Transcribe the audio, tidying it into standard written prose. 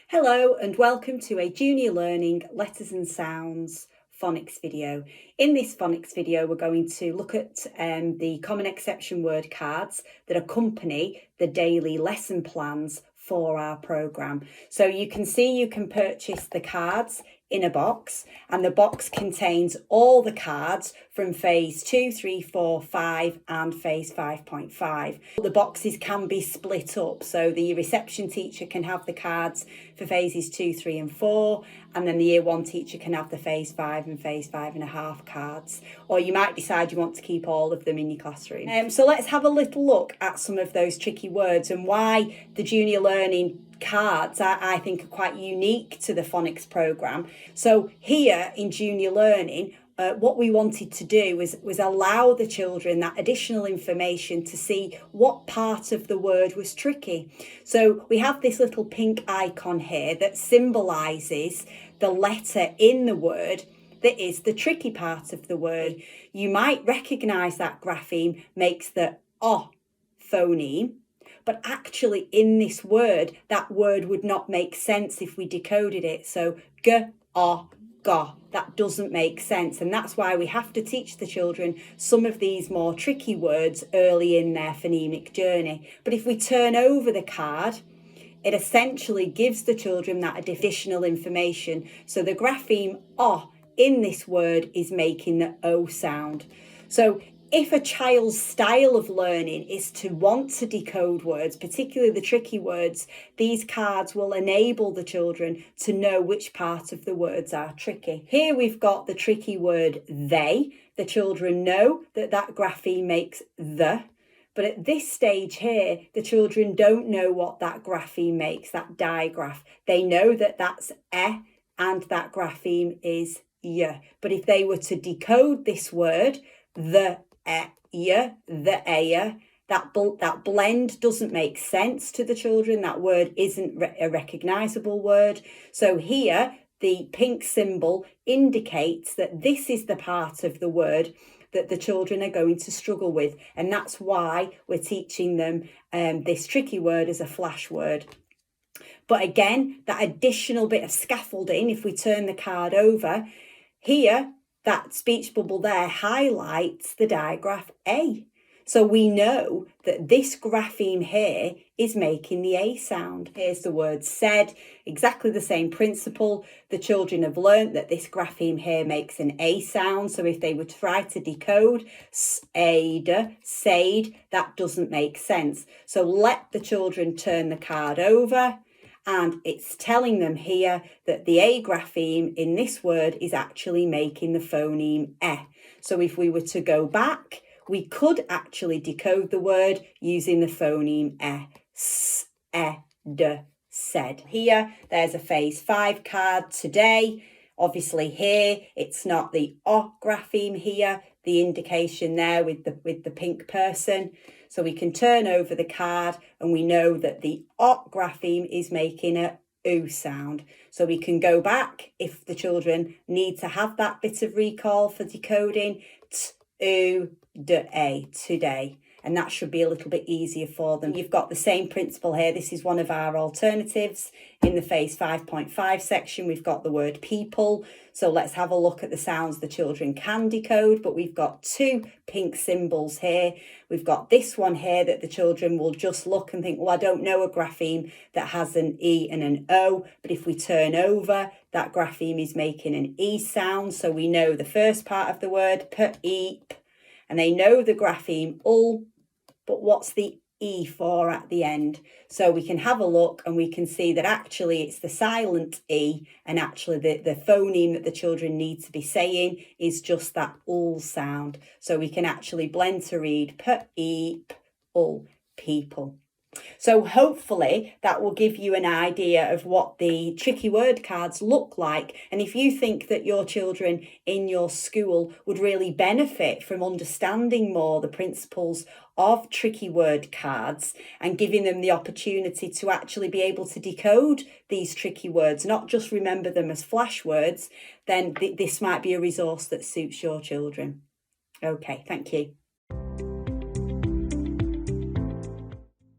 Hello and welcome to a Junior Learning Letters and Sounds phonics video. In this phonics video we're going to look at the common exception word cards that accompany the daily lesson plans for our programme. So you can see you can purchase the cards in a box, and the box contains all the cards from phase 2, 3, 4, 5 and phase 5.5. The boxes can be split up, so the reception teacher can have the cards for phases 2, 3 and 4, and then the year 1 teacher can have the phase 5 and phase 5.5 cards, or you might decide you want to keep all of them in your classroom. So let's have a little look at some of those tricky words and why the Junior Learning cards I think are quite unique to the phonics programme. So here in Junior Learning, what we wanted to do was allow the children that additional information to see what part of the word was tricky. So we have this little pink icon here that symbolises the letter in the word that is the tricky part of the word. You might recognise that grapheme makes the O phoneme, but actually in this word, that word would not make sense if we decoded it. So g, o, go, that doesn't make sense. And that's why we have to teach the children some of these more tricky words early in their phonemic journey. But if we turn over the card, it essentially gives the children that additional information. So the grapheme O in this word is making the O sound. So if a child's style of learning is to want to decode words, particularly the tricky words, these cards will enable the children to know which part of the words are tricky. Here we've got the tricky word they. The children know that that grapheme makes the, but at this stage here, the children don't know what that grapheme makes, that digraph. They know that that's e and that grapheme is y. But if they were to decode this word, the that blend doesn't make sense to the children. That word isn't a recognisable word. So here, the pink symbol indicates that this is the part of the word that the children are going to struggle with. And that's why we're teaching them this tricky word as a flash word. But again, that additional bit of scaffolding, if we turn the card over, here, that speech bubble there highlights the digraph A. So we know that this grapheme here is making the A sound. Here's the word said, exactly the same principle. The children have learnt that this grapheme here makes an A sound. So if they were to try to decode said, that doesn't make sense. So let the children turn the card over. And it's telling them here that the A grapheme in this word is actually making the phoneme E. So if we were to go back, we could actually decode the word using the phoneme E. S, E, D, said. Here, there's a phase 5 card today. Obviously here, it's not the O grapheme here, the indication there with the pink person. So we can turn over the card and we know that the O grapheme is making a oo sound. So we can go back if the children need to have that bit of recall for decoding. T, d, a, today. And that should be a little bit easier for them. You've got the same principle here. This is one of our alternatives. In the phase 5.5 section, we've got the word people. So let's have a look at the sounds the children can decode. But we've got 2 pink symbols here. We've got this one here that the children will just look and think, well, I don't know a grapheme that has an E and an O. But if we turn over, that grapheme is making an E sound. So we know the first part of the word, p, e, p. And they know the grapheme ul, but what's the E for at the end? So we can have a look and we can see that actually it's the silent E, and actually the phoneme that the children need to be saying is just that ul sound. So we can actually blend to read p, e, p, ul, people. So hopefully that will give you an idea of what the tricky word cards look like. And if you think that your children in your school would really benefit from understanding more the principles of tricky word cards and giving them the opportunity to actually be able to decode these tricky words, not just remember them as flash words, then this might be a resource that suits your children. Okay, thank you.